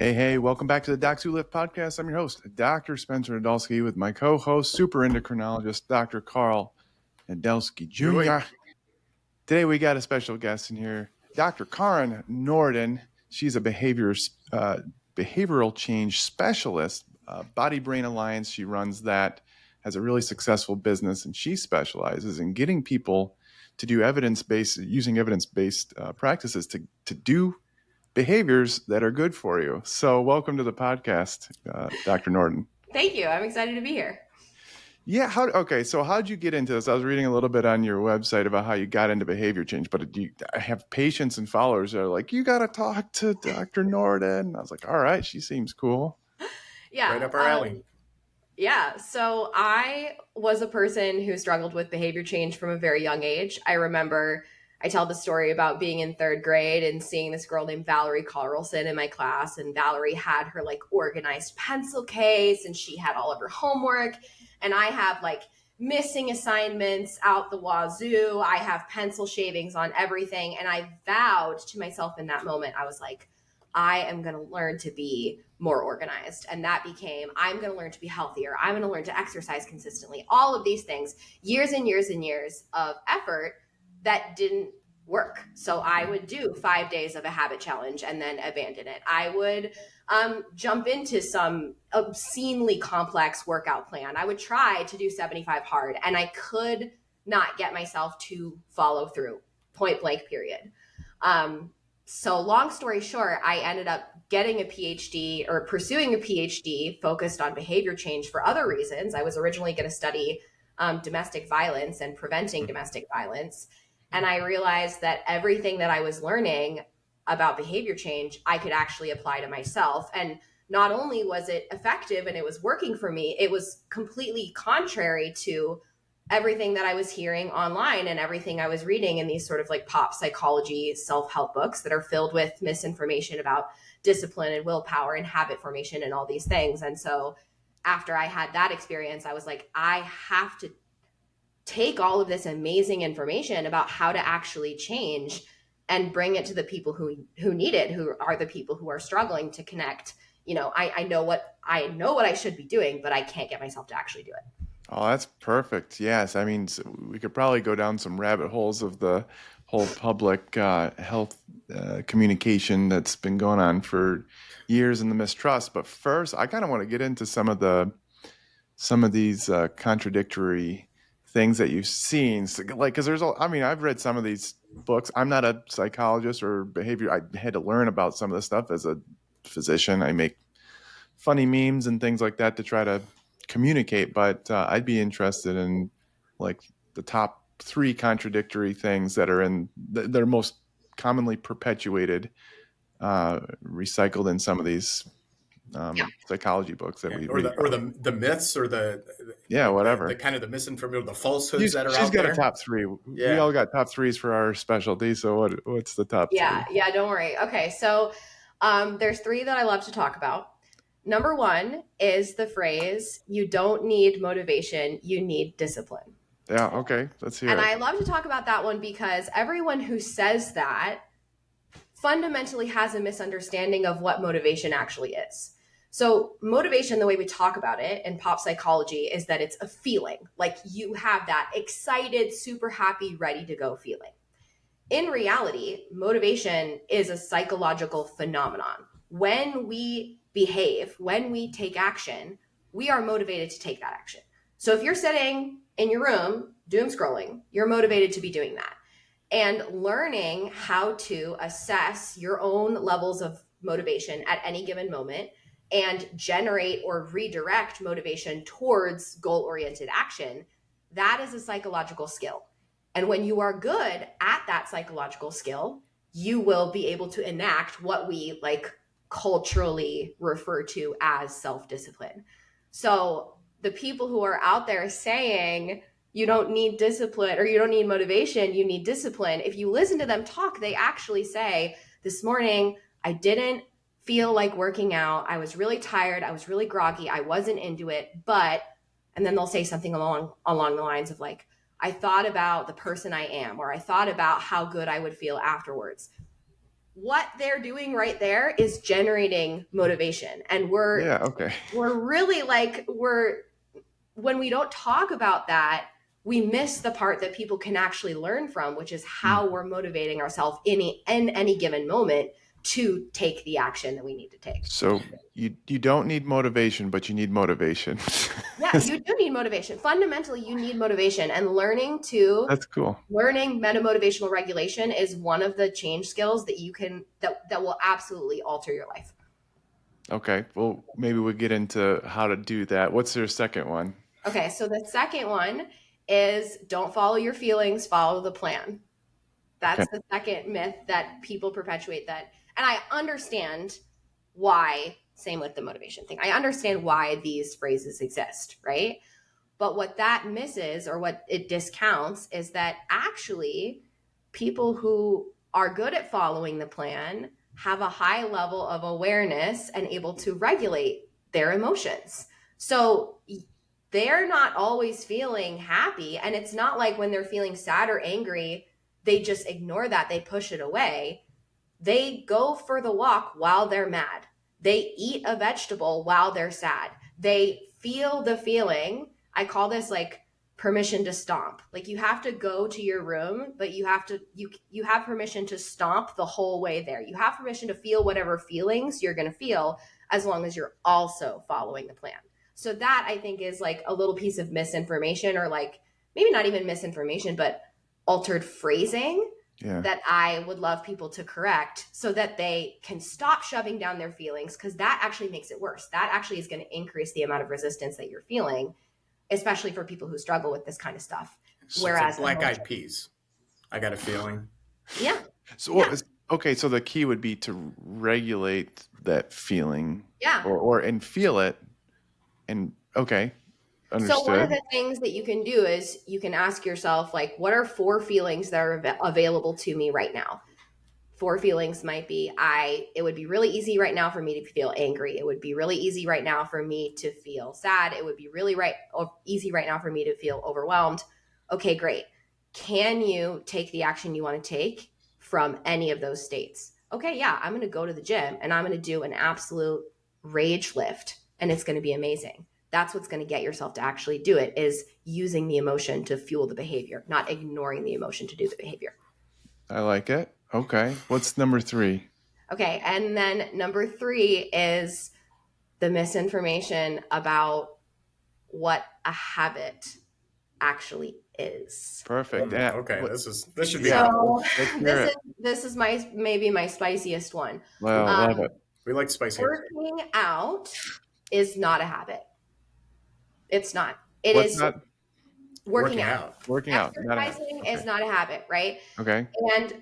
Hey, welcome back to the Docs Who Live podcast. I'm your host, Dr. Spencer Nadolsky, with my co-host, super endocrinologist, Dr. Karl Nadolsky Jr. Today, we got a special guest in here, Dr. Karin Nordin. She's a behavioral change specialist, Body-Brain Alliance. She runs that, has a really successful business, and she specializes in getting people to do using evidence-based practices to do behaviors that are good for you. So welcome to the podcast, Dr. Nordin. Thank you. I'm excited to be here. Yeah. So how'd you get into this? I was reading a little bit on your website about how you got into behavior change, but I have patients and followers that are like, you got to talk to Dr. Nordin. And I was like, all right, she seems cool. Yeah. Right up our alley. Yeah. So I was a person who struggled with behavior change from a very young age. I remember I tell the story about being in third grade and seeing this girl named Valerie Carlson in my class. And Valerie had her organized pencil case and she had all of her homework. And I have missing assignments out the wazoo. I have pencil shavings on everything. And I vowed to myself in that moment, I was like, I am going to learn to be more organized. And that became, I'm going to learn to be healthier. I'm going to learn to exercise consistently. All of these things, years and years and years of effort that didn't work. So I would do 5 days of a habit challenge and then abandon it. I would jump into some obscenely complex workout plan. I would try to do 75 hard and I could not get myself to follow through, point blank, period. So long story short, I ended up getting a PhD or pursuing a PhD focused on behavior change for other reasons. I was originally going to study domestic violence and preventing domestic violence. And I realized that everything that I was learning about behavior change, I could actually apply to myself. And not only was it effective and it was working for me, it was completely contrary to everything that I was hearing online and everything I was reading in these sort of pop psychology self-help books that are filled with misinformation about discipline and willpower and habit formation and all these things. And so after I had that experience, I was like, I have to take all of this amazing information about how to actually change and bring it to the people who need it, who are the people who are struggling to connect. I know what I should be doing, but I can't get myself to actually do it. Oh, that's perfect. Yes. I mean, we could probably go down some rabbit holes of the whole public health communication that's been going on for years and the mistrust. But first, I kind of want to get into some of these contradictory things that you've seen. So, because I've read some of these books. I'm not a psychologist or behavior. I had to learn about some of this stuff as a physician. I make funny memes and things like that to try to communicate, but I'd be interested in the top 3 contradictory things that are they're most commonly perpetuated, recycled in some of these psychology books that we read. Or the myths or whatever. The kind of the misinformation, the falsehoods that are out there. She's got a top 3. Yeah. We all got top 3s for our specialty. So what's the top 3? Yeah, don't worry. Okay, so there's 3 that I love to talk about. Number 1 is the phrase, you don't need motivation, you need discipline. Yeah, okay, let's hear it. And I love to talk about that one because everyone who says that fundamentally has a misunderstanding of what motivation actually is. So motivation, the way we talk about it in pop psychology, is that it's a feeling. You have that excited, super happy, ready to go feeling. In reality, motivation is a psychological phenomenon. When we behave, when we take action, we are motivated to take that action. So if you're sitting in your room doom scrolling, you're motivated to be doing that. And learning how to assess your own levels of motivation at any given moment and generate or redirect motivation towards goal-oriented action, that is a psychological skill. And when you are good at that psychological skill, you will be able to enact what we culturally refer to as self-discipline. So the people who are out there saying you don't need discipline or you don't need motivation, you need discipline. If you listen to them talk, they actually say, this morning, I didn't feel like working out. I was really tired. I was really groggy. I wasn't into it, and then they'll say something along the lines of I thought about the person I am, or I thought about how good I would feel afterwards. what they're doing right there is generating motivation. And we're really like, when we don't talk about that, we miss the part that people can actually learn from, which is how we're motivating ourselves in any given moment to take the action that we need to take. So you don't need motivation, but you need motivation. Yeah, you do need motivation. Fundamentally, you need motivation, and That's cool. learning meta-motivational regulation is one of the change skills that you can, that will absolutely alter your life. Okay. Well, maybe we'll get into how to do that. What's your second one? Okay, so the second one is don't follow your feelings, follow the plan. That's the second myth that people perpetuate that. And I understand why, same with the motivation thing. I understand why these phrases exist, right? But what that misses, or what it discounts, is that actually people who are good at following the plan have a high level of awareness and able to regulate their emotions. So they're not always feeling happy. And it's not like when they're feeling sad or angry, they just ignore that, they push it away. They go for the walk while they're mad. They eat a vegetable while they're sad. They feel the feeling. I call this like permission to stomp. Like you have to go to your room, but you have permission to stomp the whole way there. You have permission to feel whatever feelings you're going to feel, as long as you're also following the plan. So that, I think, is like a little piece of misinformation, or like maybe not even misinformation, but altered phrasing that I would love people to correct, so that they can stop shoving down their feelings, because that actually makes it worse. That actually is going to increase the amount of resistance that you're feeling, especially for people who struggle with this kind of stuff. So Whereas black-eyed peas, I got a feeling. Yeah. So okay, so the key would be to regulate that feeling. Yeah. Or and feel it. And okay. Understood. So one of the things that you can do is you can ask yourself, like, what are 4 feelings that are available to me right now? 4 feelings might be, it would be really easy right now for me to feel angry. It would be really easy right now for me to feel sad. It would be really easy right now for me to feel overwhelmed. Okay, great. Can you take the action you want to take from any of those states? Okay, yeah, I'm going to go to the gym and I'm going to do an absolute rage lift, and it's going to be amazing. That's what's going to get yourself to actually do it, is using the emotion to fuel the behavior, not ignoring the emotion to do the behavior. I like it. Okay. What's number 3? Okay. And then number 3 is the misinformation about what a habit actually is. Perfect. Okay. This should be helpful. This is maybe my spiciest one. Well, love it. We like spicy. Working out is not a habit. It's not. It What's is not? working out. Working out. Exercising is not a habit, right? Okay.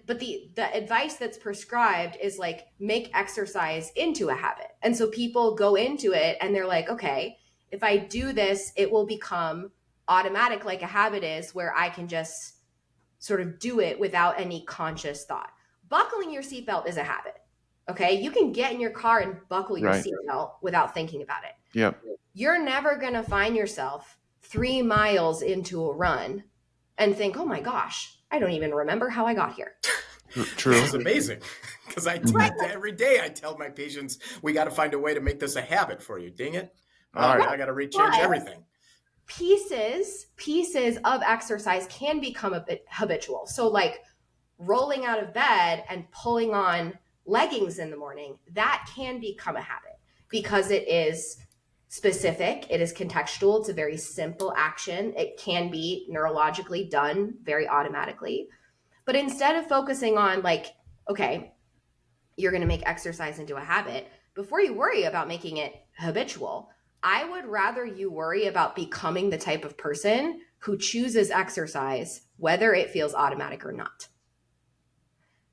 But the advice that's prescribed is like, make exercise into a habit. And so people go into it and they're like, okay, if I do this, it will become automatic, like a habit is, where I can just sort of do it without any conscious thought. Buckling your seatbelt is a habit. Okay. You can get in your car and buckle your seatbelt without thinking about it. Yep. You're never going to find yourself 3 miles into a run and think, oh my gosh, I don't even remember how I got here. True. It's amazing, because every day I tell my patients, we got to find a way to make this a habit for you. Dang it. I got to rechange everything. Pieces of exercise can become a bit habitual. So like rolling out of bed and pulling on leggings in the morning, that can become a habit, because it is specific, it is contextual, it's a very simple action. It can be neurologically done very automatically. But instead of focusing on like, okay, you're going to make exercise into a habit, before you worry about making it habitual, I would rather you worry about becoming the type of person who chooses exercise, whether it feels automatic or not.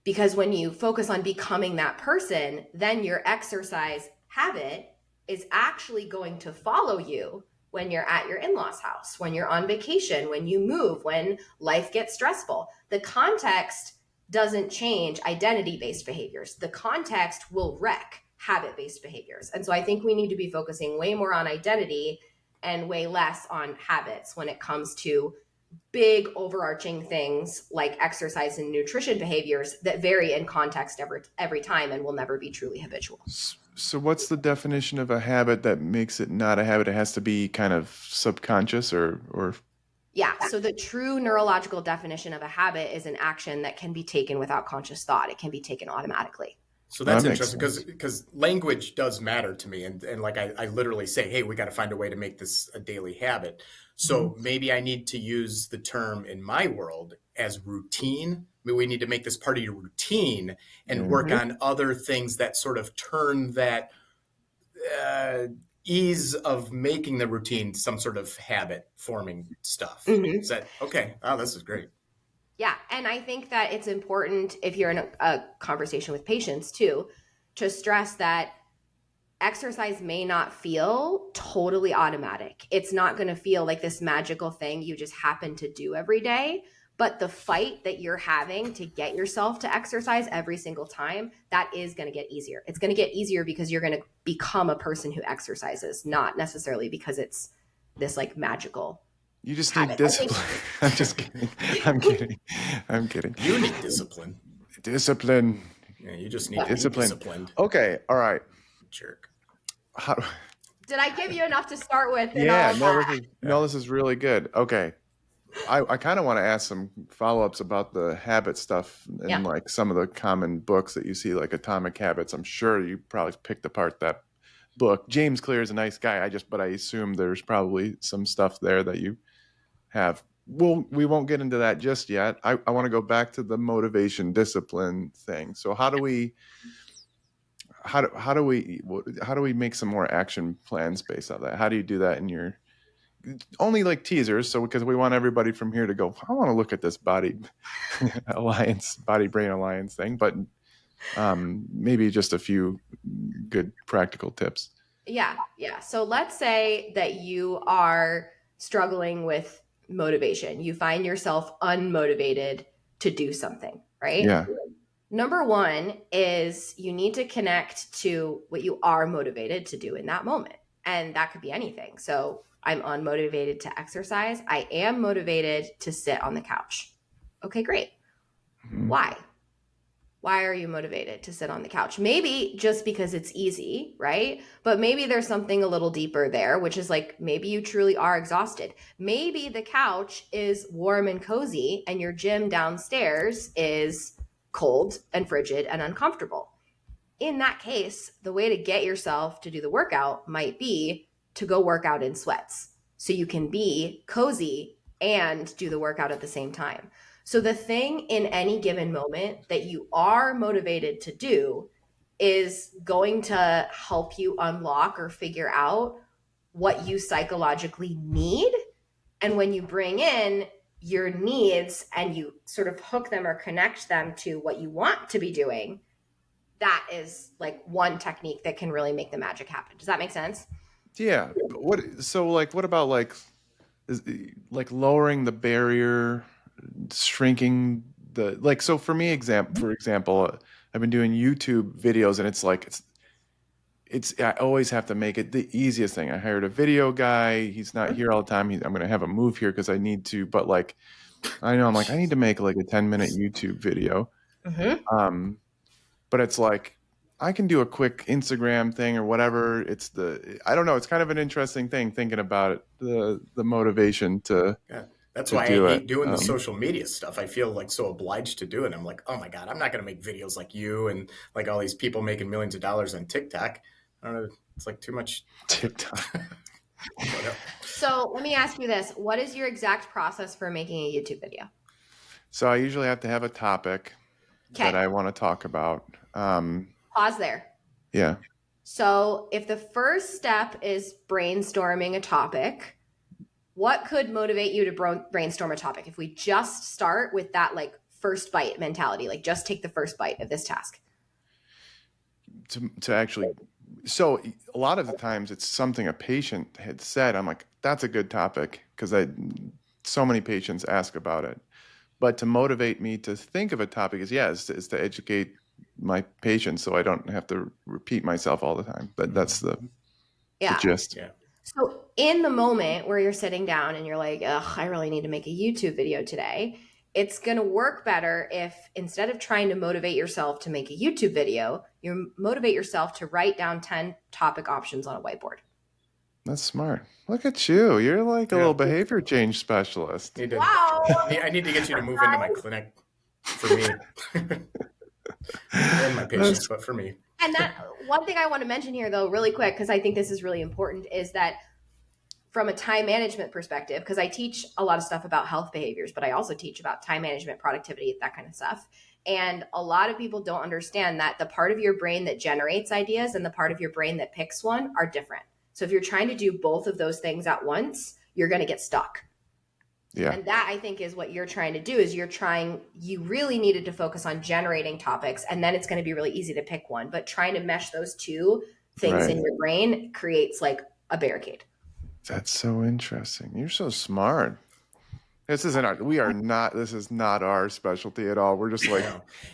Because when you focus on becoming that person, then your exercise habit is actually going to follow you when you're at your in-laws' house, when you're on vacation, when you move, when life gets stressful. The context doesn't change identity-based behaviors. The context will wreck habit-based behaviors. And so I think we need to be focusing way more on identity and way less on habits when it comes to big overarching things like exercise and nutrition behaviors that vary in context every time and will never be truly habitual. So what's the definition of a habit that makes it not a habit? It has to be kind of subconscious or Yeah. So the true neurological definition of a habit is an action that can be taken without conscious thought. It can be taken automatically. So that's That makes interesting because language does matter to me. And like I literally say, hey, we got to find a way to make this a daily habit. So maybe I need to use the term in my world as routine. Maybe we need to make this part of your routine and work on other things that sort of turn that ease of making the routine some sort of habit forming stuff. Is that okay? Oh, this is great. Yeah. And I think that it's important if you're in a conversation with patients too, to stress that exercise may not feel totally automatic. It's not going to feel like this magical thing you just happen to do every day. But the fight that you're having to get yourself to exercise every single time, that is going to get easier. It's going to get easier because you're going to become a person who exercises, not necessarily because it's this like magical. You just need discipline. I'm just kidding. I'm kidding. You need discipline. Discipline. Yeah, you just need to be disciplined. Okay. All right. Jerk. Did I give you enough to start with? Yeah. This is really good. Okay. I kind of want to ask some follow-ups about the habit stuff and like some of the common books that you see, like Atomic Habits. I'm sure you probably picked apart that book. James Clear is a nice guy. But I assume there's probably some stuff there that you have. Well, we won't get into that just yet. I want to go back to the motivation discipline thing. So how do we make some more action plans based on that? How do you do that in your only like teasers? So because we want everybody from here to go, I want to look at this body brain alliance thing, but maybe just a few good practical tips. Yeah. So let's say that you are struggling with motivation. You find yourself unmotivated to do something, right? Yeah. Number one is you need to connect to what you are motivated to do in that moment. And that could be anything. So I'm unmotivated to exercise. I am motivated to sit on the couch. Okay, great. Why? Why are you motivated to sit on the couch? Maybe just because it's easy, right? But maybe there's something a little deeper there, which is like maybe you truly are exhausted. Maybe the couch is warm and cozy and your gym downstairs is cold and frigid and uncomfortable. In that case, the way to get yourself to do the workout might be to go work out in sweats so you can be cozy and do the workout at the same time. So the thing in any given moment that you are motivated to do is going to help you unlock or figure out what you psychologically need. And when you bring in your needs and you sort of hook them or connect them to what you want to be doing, that is like one technique that can really make the magic happen. Does that make sense? Yeah. What about like lowering the barrier, shrinking the so for me for example, I've been doing YouTube videos and it's I always have to make it the easiest thing. I hired a video guy. He's not here all the time. I'm going to have him move here because I need to, but I know I need to make like a 10-minute YouTube video. But it's like I can do a quick Instagram thing or whatever. I don't know. It's kind of an interesting thing thinking about it, the motivation to. Yeah. That's why I hate doing the social media stuff. I feel like so obliged to do it. I'm like, oh my God, I'm not going to make videos like you and like all these people making millions of dollars on TikTok. I don't know. It's like too much TikTok. So let me ask you this. What is your exact process for making a YouTube video? So I usually have to have a topic that I want to talk about. Pause there. Yeah. So if the first step is brainstorming a topic, what could motivate you to brainstorm a topic? If we just start with that like first bite mentality, like just take the first bite of this task. To actually, so a lot of the times it's something a patient had said. I'm like, that's a good topic because so many patients ask about it. But to motivate me to think of a topic is to educate my patients so I don't have to repeat myself all the time. That's the gist. Yeah. So in the moment where you're sitting down and you're like, ugh, I really need to make a YouTube video today, it's going to work better if instead of trying to motivate yourself to make a YouTube video, you motivate yourself to write down 10 topic options on a whiteboard. That's smart. Look at you. You're like a Yeah. little behavior change specialist. Wow. I need to get you to move into my clinic for me and my patients, but for me. And that one thing I want to mention here, though, really quick, because I think this is really important, is that from a time management perspective, because I teach a lot of stuff about health behaviors, but I also teach about time management, productivity, that kind of stuff. And a lot of people don't understand that the part of your brain that generates ideas and the part of your brain that picks one are different. So if you're trying to do both of those things at once, you're going to get stuck. Yeah. And that, I think, is what you're trying to do, is you really needed to focus on generating topics, and then it's going to be really easy to pick one. But trying to mesh those two things in your brain creates like a barricade. That's so interesting. You're so smart. This is not our specialty at all. We're just like,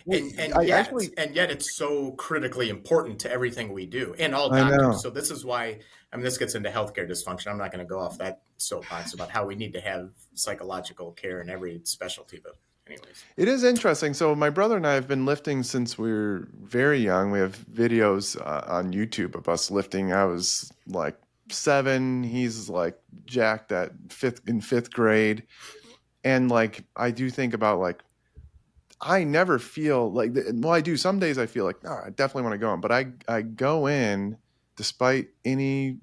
and yet it's so critically important to everything we do and all doctors. So this is why, this gets into healthcare dysfunction. I'm not going to go off that soapbox about how we need to have psychological care in every specialty, but anyways. It is interesting. So my brother and I have been lifting since we were very young. We have videos on YouTube of us lifting. I was like 7. He's like jacked in 5th grade. And like, I do think about like, I never feel like, I do. Some days I feel like, no, I definitely want to go in, but I go in despite any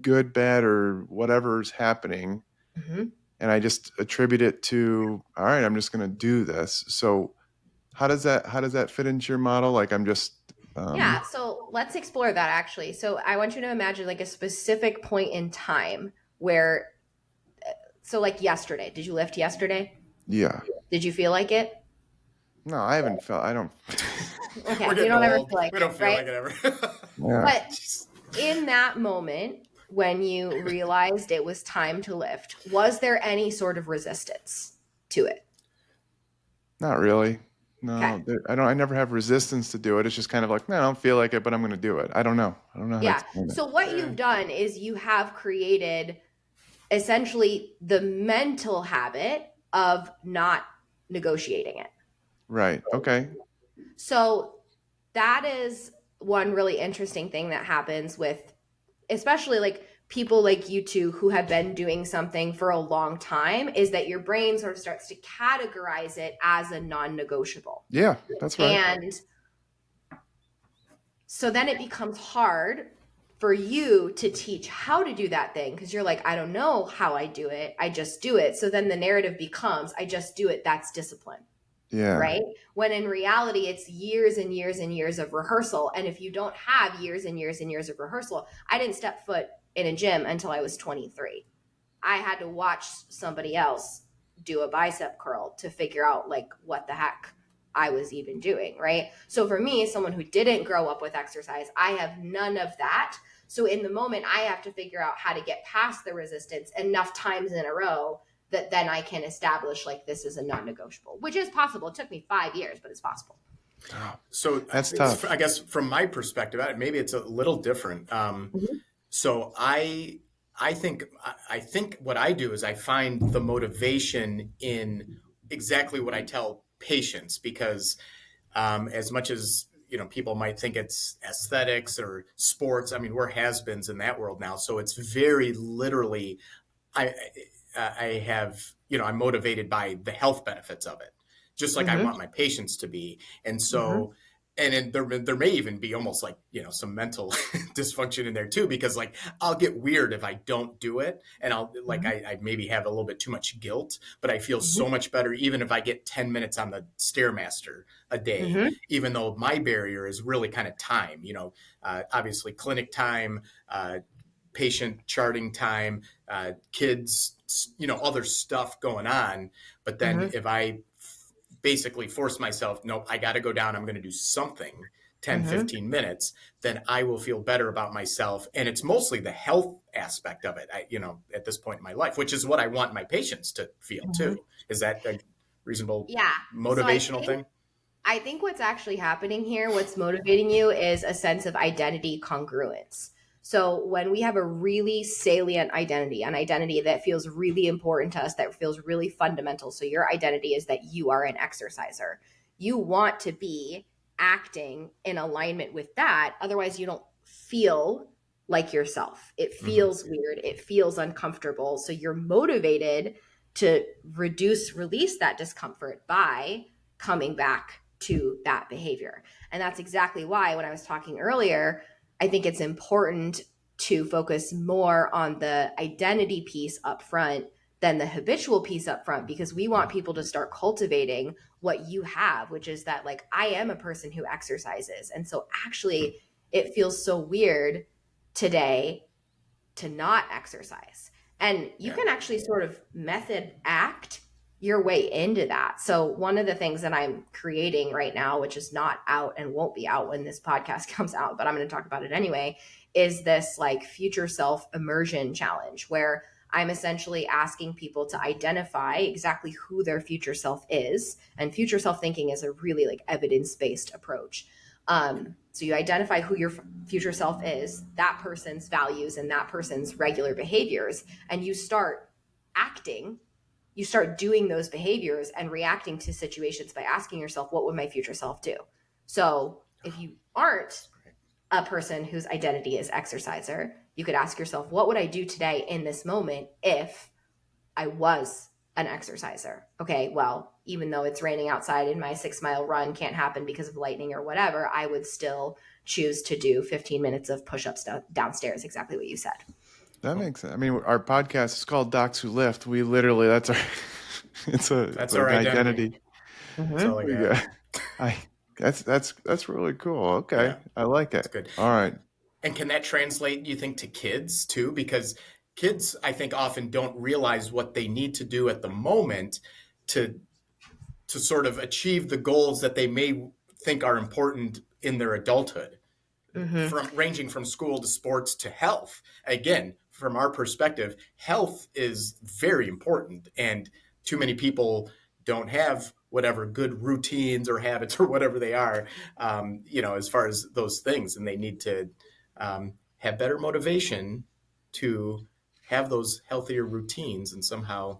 good, bad, or whatever's happening. Mm-hmm. And I just attribute it to, all right, I'm just going to do this. So how does that fit into your model? Like, I'm just, yeah. So let's explore that actually. So I want you to imagine like a specific point in time where, so like yesterday, did you lift yesterday? Yeah. Did you feel like it? No, I haven't felt, I don't. Okay. You don't ever feel like it, we don't feel right? like it ever. Yeah. But in that moment, when you realized it was time to lift, was there any sort of resistance to it? Not really. No, Okay. I never have resistance to do it. It's just kind of like, man, I don't feel like it, but I'm going to do it. I don't know. Yeah. So what you've done is you have created essentially the mental habit of not negotiating it. Right. Okay. So that is one really interesting thing that happens with, especially like people like you two who have been doing something for a long time, is that your brain sort of starts to categorize it as a non-negotiable. Yeah, that's right. And so then it becomes hard for you to teach how to do that thing, because you're like, I don't know how I do it. I just do it. So then the narrative becomes, I just do it. That's discipline. Yeah. Right? When in reality, it's years and years and years of rehearsal. And if you don't have years and years and years of rehearsal, I didn't step foot in a gym until I was 23. I had to watch somebody else do a bicep curl to figure out like what the heck I was even doing, right? So for me, someone who didn't grow up with exercise, I have none of that. So in the moment, I have to figure out how to get past the resistance enough times in a row that then I can establish like this is a non-negotiable, which is possible. It took me 5 years, but it's possible. So that's tough. I guess from my perspective, maybe it's a little different. So I think what I do is I find the motivation in exactly what I tell patients, because as much as people might think it's aesthetics or sports, we're has-beens in that world now. So it's very literally, I have, I'm motivated by the health benefits of it, just like I want my patients to be. And so, and there may even be almost like, some mental dysfunction in there too, because like, I'll get weird if I don't do it. And I'll I maybe have a little bit too much guilt, but I feel so much better even if I get 10 minutes on the Stairmaster a day, even though my barrier is really kind of time, obviously clinic time, patient charting time, kids, other stuff going on. But then if I basically force myself, nope, I got to go down, I'm going to do something 10, 15 minutes, then I will feel better about myself. And it's mostly the health aspect of it, at this point in my life, which is what I want my patients to feel too. Is that a reasonable motivational thing? I think what's actually happening here, what's motivating you is a sense of identity congruence. So when we have a really salient identity, an identity that feels really important to us, that feels really fundamental. So your identity is that you are an exerciser. You want to be acting in alignment with that. Otherwise, you don't feel like yourself. It feels weird. It feels uncomfortable. So you're motivated to release that discomfort by coming back to that behavior. And that's exactly why when I was talking earlier, I think it's important to focus more on the identity piece up front than the habitual piece up front, because we want people to start cultivating what you have, which is that like, I am a person who exercises. And so actually it feels so weird today to not exercise. And you can actually sort of method act your way into that. So one of the things that I'm creating right now, which is not out and won't be out when this podcast comes out, but I'm going to talk about it anyway, is this like future self immersion challenge, where I'm essentially asking people to identify exactly who their future self is. And future self thinking is a really like evidence-based approach. So you identify who your future self is, that person's values and that person's regular behaviors, and you start acting, you start doing those behaviors and reacting to situations by asking yourself, what would my future self do? So if you aren't a person whose identity is exerciser, you could ask yourself, what would I do today in this moment if I was an exerciser? Okay, well, even though it's raining outside and my 6-mile run can't happen because of lightning or whatever, I would still choose to do 15 minutes of push-ups downstairs, exactly what you said. That makes sense. I mean, our podcast is called Docs Who Lift. We literally, that's our, it's our an identity. That's all I got. That's really cool. Okay. Yeah. I like it. That's good. All right. And can that translate, you think, to kids too? Because kids, I think, often don't realize what they need to do at the moment to sort of achieve the goals that they may think are important in their adulthood, from ranging from school to sports to health. Again, from our perspective, health is very important, and too many people don't have whatever good routines or habits or whatever they are, as far as those things, and they need to have better motivation to have those healthier routines and somehow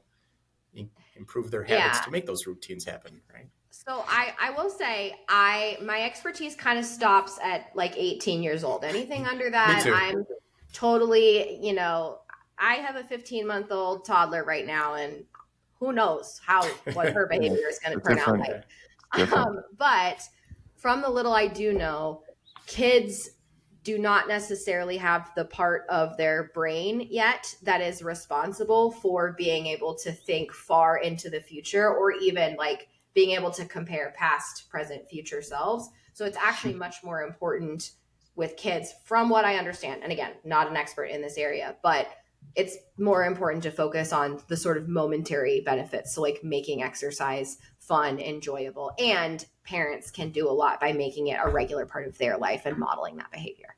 improve their habits to make those routines happen, right? So I will say my expertise kind of stops at like 18 years old. Anything under that, I'm totally, I have a 15-month-old toddler right now, and who knows what her behavior is going to turn out like. But from the little I do know, kids do not necessarily have the part of their brain yet that is responsible for being able to think far into the future, or even like being able to compare past, present, future selves. So it's actually much more important with kids, from what I understand. And again, not an expert in this area, but it's more important to focus on the sort of momentary benefits. So like making exercise fun, enjoyable, and parents can do a lot by making it a regular part of their life and modeling that behavior.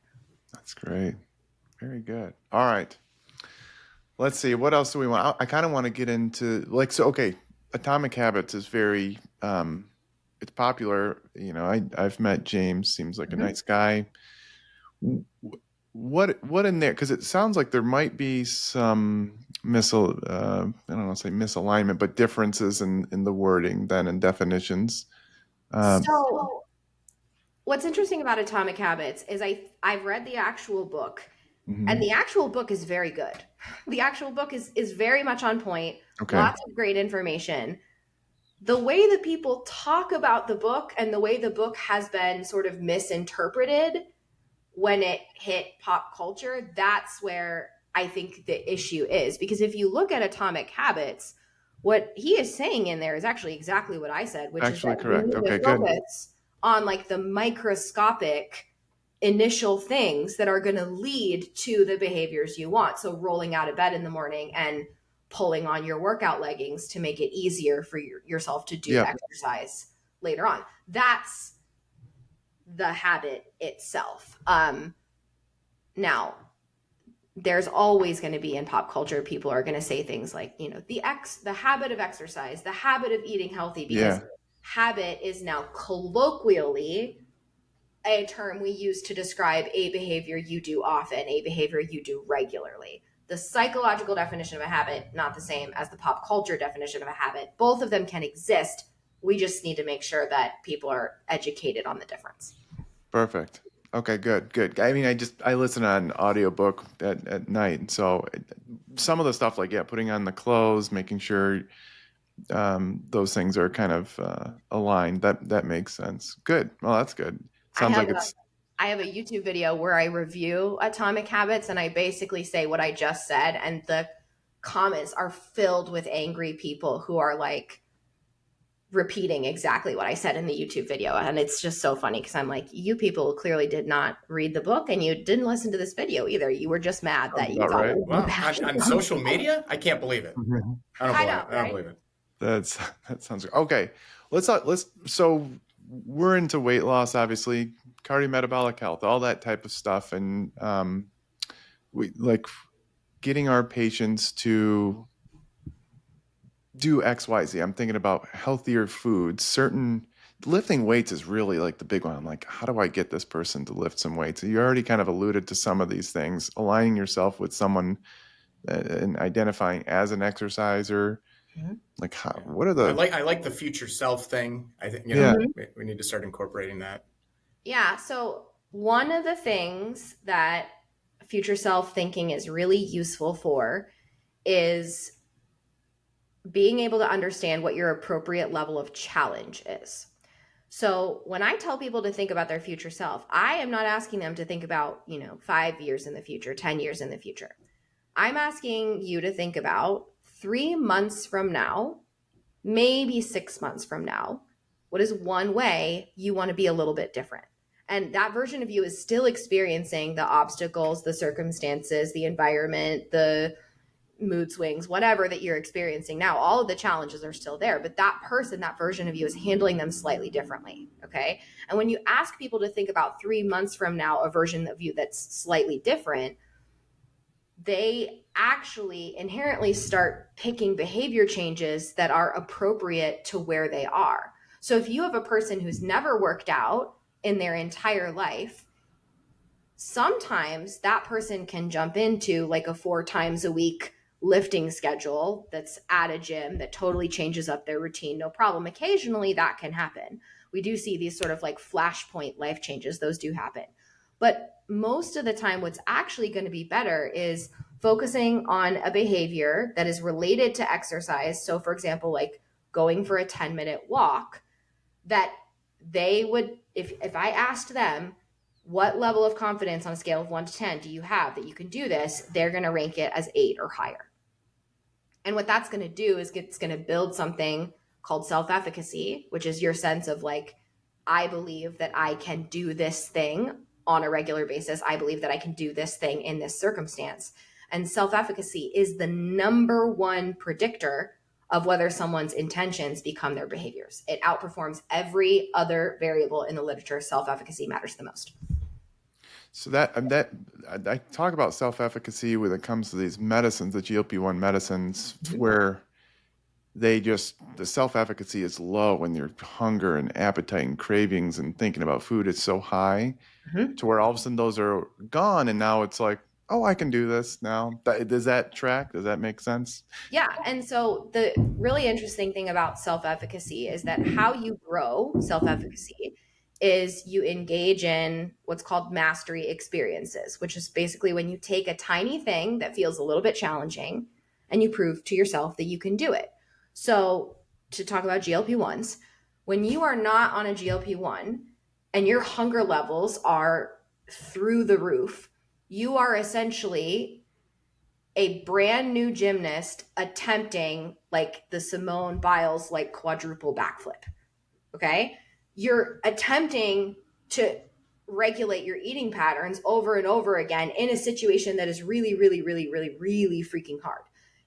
That's great. Very good. All right. Let's see. What else do we want? I kind of want to get into okay. Atomic Habits is very, it's popular. I've met James, seems like a nice guy. What in there? Because it sounds like there might be some I don't want to say misalignment, but differences in the wording than in definitions. So what's interesting about Atomic Habits is I've read the actual book, and the actual book is very good. The actual book is very much on point. Okay. Lots of great information. The way that people talk about the book and the way the book has been sort of misinterpreted when it hit pop culture, that's where I think the issue is. Because if you look at Atomic Habits, what he is saying in there is actually exactly what I said, which is that correct. You need to focus on like the microscopic initial things that are going to lead to the behaviors you want. So rolling out of bed in the morning and pulling on your workout leggings to make it easier for yourself to do exercise later on. That's the habit itself. Now, there's always going to be in pop culture, people are going to say things like, the habit of exercise, the habit of eating healthy, because habit is now colloquially a term we use to describe a behavior you do often, a behavior you do regularly. The psychological definition of a habit, not the same as the pop culture definition of a habit. Both of them can exist. We just need to make sure that people are educated on the difference. Perfect. Okay, good. I mean, I listen on audiobook at night. So some of the stuff like, yeah, putting on the clothes, making sure those things are kind of aligned. That makes sense. Good. Well, that's good. Sounds like it's I have a YouTube video where I review Atomic Habits, and I basically say what I just said, and the comments are filled with angry people who are like repeating exactly what I said in the YouTube video. And it's just so funny because I'm like, you people clearly did not read the book and you didn't listen to this video either. You were just mad that you thought right. it would be Wow. bad. On social media? I can't believe it. I don't believe it. That sounds good. Okay. So we're into weight loss, obviously, cardiometabolic health, all that type of stuff. And we like getting our patients to do X, Y, Z. I'm thinking about healthier foods. Certain lifting weights is really like the big one. I'm like, how do I get this person to lift some weights? You already kind of alluded to some of these things, aligning yourself with someone and identifying as an exerciser. Mhm. Like, what are the? I like the future self thing. I think we need to start incorporating that. Yeah. So one of the things that future self thinking is really useful for is being able to understand what your appropriate level of challenge is. So when I tell people to think about their future self, I am not asking them to think about, 5 years in the future, 10 years in the future. I'm asking you to think about 3 months from now, maybe 6 months from now. What is one way you want to be a little bit different? And that version of you is still experiencing the obstacles, the circumstances, the environment, the mood swings, whatever that you're experiencing now. All of the challenges are still there, but that person, that version of you is handling them slightly differently. Okay. And when you ask people to think about 3 months from now, a version of you that's slightly different, they actually inherently start picking behavior changes that are appropriate to where they are. So if you have a person who's never worked out in their entire life, sometimes that person can jump into like a 4 times a week lifting schedule that's at a gym that totally changes up their routine. No problem. Occasionally that can happen. We do see these sort of like flashpoint life changes. Those do happen. But most of the time, what's actually going to be better is focusing on a behavior that is related to exercise. So for example, like going for a 10-minute walk, that they would, if I asked them, what level of confidence on a scale of 1 to 10 do you have that you can do this? They're going to rank it as 8 or higher. And what that's going to do is it's going to build something called self-efficacy, which is your sense of like, I believe that I can do this thing on a regular basis. I believe that I can do this thing in this circumstance. And self-efficacy is the number one predictor of whether someone's intentions become their behaviors. It outperforms every other variable in the literature. Self-efficacy matters the most. So that I talk about self-efficacy when it comes to these medicines, the GLP-1 medicines, where the self-efficacy is low when your hunger and appetite and cravings and thinking about food is so high, to where all of a sudden those are gone, and now it's like, oh, I can do this now. Does that track? Does that make sense? Yeah. And so the really interesting thing about self-efficacy is that how you grow self-efficacy is you engage in what's called mastery experiences, which is basically when you take a tiny thing that feels a little bit challenging and you prove to yourself that you can do it. So to talk about GLP-1s, when you are not on a GLP-1 and your hunger levels are through the roof, you are essentially a brand new gymnast attempting like the Simone Biles like quadruple backflip. Okay. You're attempting to regulate your eating patterns over and over again in a situation that is really, really, really, really, really freaking hard.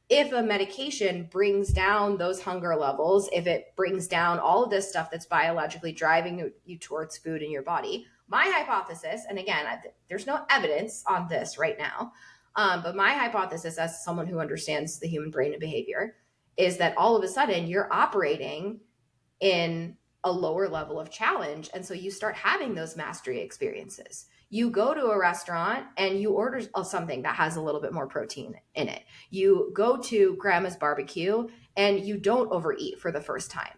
If a medication brings down those hunger levels, if it brings down all of this stuff that's biologically driving you towards food in your body, my hypothesis, and again, there's no evidence on this right now, but my hypothesis as someone who understands the human brain and behavior is that all of a sudden you're operating in a lower level of challenge. And so you start having those mastery experiences. You go to a restaurant and you order something that has a little bit more protein in it. You go to grandma's barbecue and you don't overeat for the first time.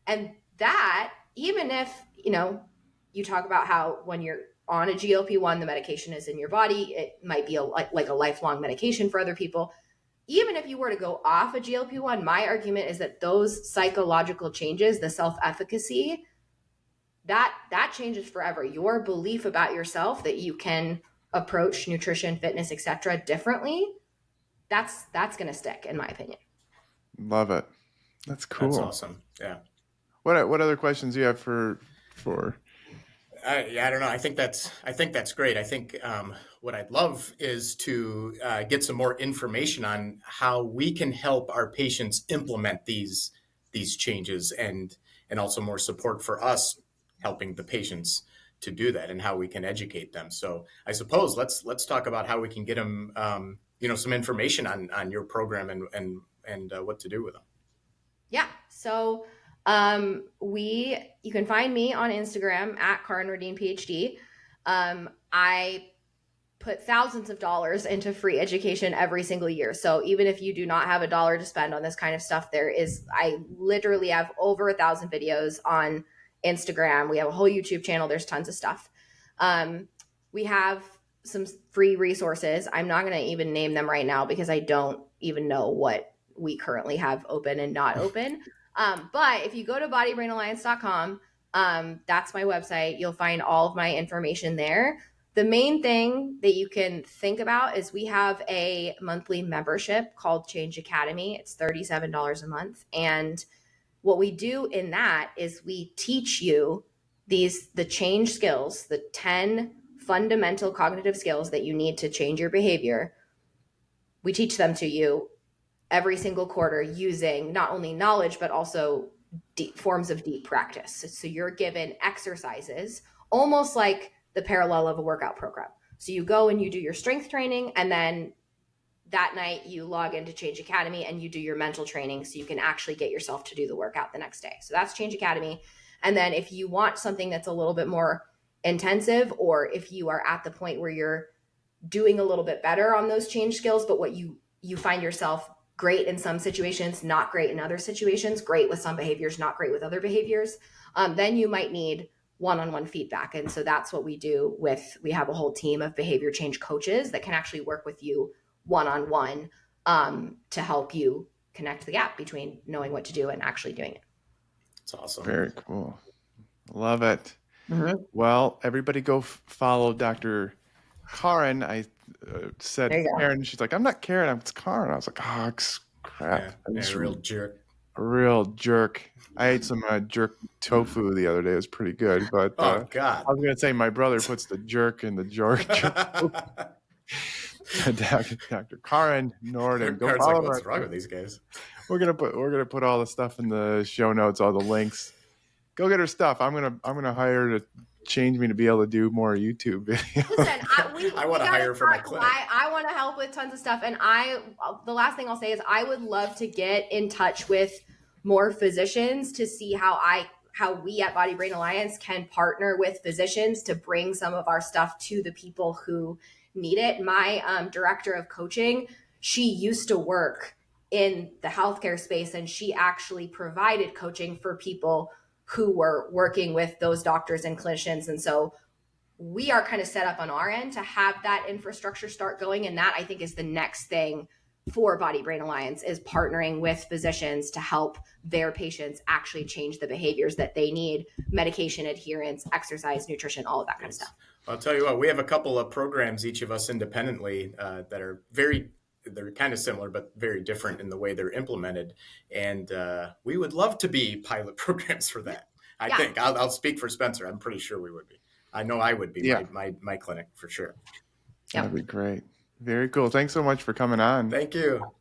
And that, even if, you talk about how when you're on a GLP-1, the medication is in your body, it might be like a lifelong medication for other people. Even if you were to go off a GLP-1, my argument is that those psychological changes, the self-efficacy, that changes forever. Your belief about yourself that you can approach nutrition, fitness, etc. differently, that's going to stick, in my opinion. Love it. That's cool. That's awesome. Yeah. What other questions do you have for? I don't know. I think that's great. I think what I'd love is to get some more information on how we can help our patients implement these changes, and also more support for us helping the patients to do that, and how we can educate them. So I suppose let's talk about how we can get them some information on your program and what to do with them. Yeah. So you can find me on Instagram at Karin Nordin PhD. I put thousands of dollars into free education every single year. So even if you do not have $1 to spend on this kind of stuff, I literally have over 1,000 videos on Instagram. We have a whole YouTube channel. There's tons of stuff. We have some free resources. I'm not going to even name them right now because I don't even know what we currently have open and not open. But if you go to bodybrainalliance.com, that's my website. You'll find all of my information there. The main thing that you can think about is we have a monthly membership called Change Academy. It's $37 a month. And what we do in that is we teach you the change skills, the 10 fundamental cognitive skills that you need to change your behavior. We teach them to you every single quarter using not only knowledge, but also forms of deep practice. So you're given exercises, almost like the parallel of a workout program. So you go and you do your strength training, and then that night you log into Change Academy and you do your mental training so you can actually get yourself to do the workout the next day. So that's Change Academy. And then if you want something that's a little bit more intensive, or if you are at the point where you're doing a little bit better on those change skills, but what you find yourself great in some situations, not great in other situations, great with some behaviors, not great with other behaviors, then you might need one-on-one feedback. And so that's what we do we have a whole team of behavior change coaches that can actually work with you one-on-one to help you connect the gap between knowing what to do and actually doing it. It's awesome. Very cool. Love it. Mm-hmm. Well, everybody go follow Dr. Karin. I said Karin. She's like, I'm not Karin, it's Karin. I was like, oh, crap. Yeah, a real jerk. A real jerk. I ate some jerk tofu the other day. It was pretty good. But oh, God. I was going to say my brother puts the jerk in the jerk. Dr. Karin Nordin. Go follow what's wrong with these guys? We're gonna put all the stuff in the show notes, all the links. Go get her stuff. I'm gonna hire her to change me to be able to do more YouTube videos. Listen, I want to hire for my clinic. I want to help with tons of stuff, and the last thing I'll say is I would love to get in touch with more physicians to see how we at Body Brain Alliance can partner with physicians to bring some of our stuff to the people who need it. My director of coaching, she used to work in the healthcare space, and she actually provided coaching for people who were working with those doctors and clinicians. And so we are kind of set up on our end to have that infrastructure start going. And that, I think, is the next thing for Body Brain Alliance, is partnering with physicians to help their patients actually change the behaviors that they need: medication adherence, exercise, nutrition, all of that kind of stuff. I'll tell you what, we have a couple of programs, each of us independently, that are they're kind of similar, but very different in the way they're implemented. And we would love to be pilot programs for that. I think I'll speak for Spencer. I'm pretty sure we would be. I know I would be, my clinic for sure. That'd be great. Very cool. Thanks so much for coming on. Thank you.